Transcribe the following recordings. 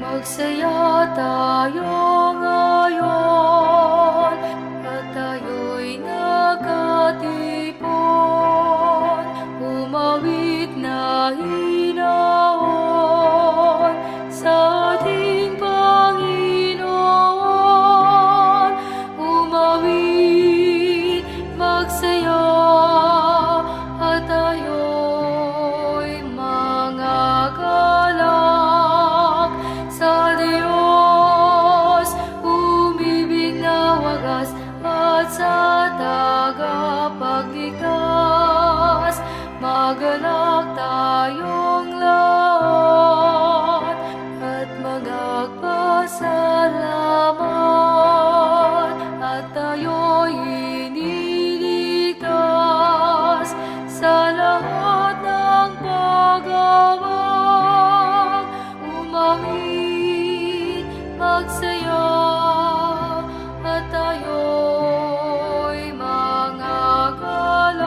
Magsaya tayo ngayon at tayo'y nagkatipon, umawit na hinaon sa ating Panginoon. Umawit, magsaya at tayo'y mangagalak sa Diyos, umibig na wagas at sa tagapagligtas. Magalak tayong lahat at magpasalamat, at tayo'y iniligtas sa lahat ng pag-aawa. Umawit, magsaya at tayo'y mangagalak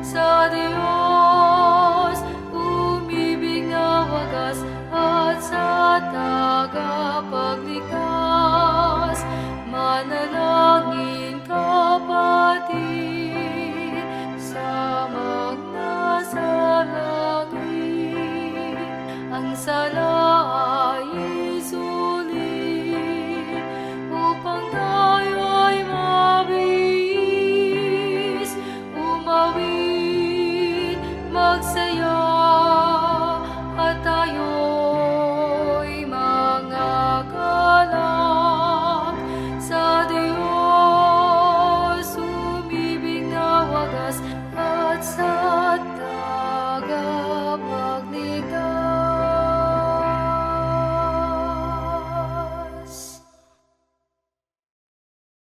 sa Diyos, umibig na wagas at sa tagapagligtas. Manalangin kapatid, samang nasa langit, ang sala ay isulit upang tayo'y mabis. Umawit, magsaya at tayo'y mangagalak sa Diyos, umibig na wagas at sa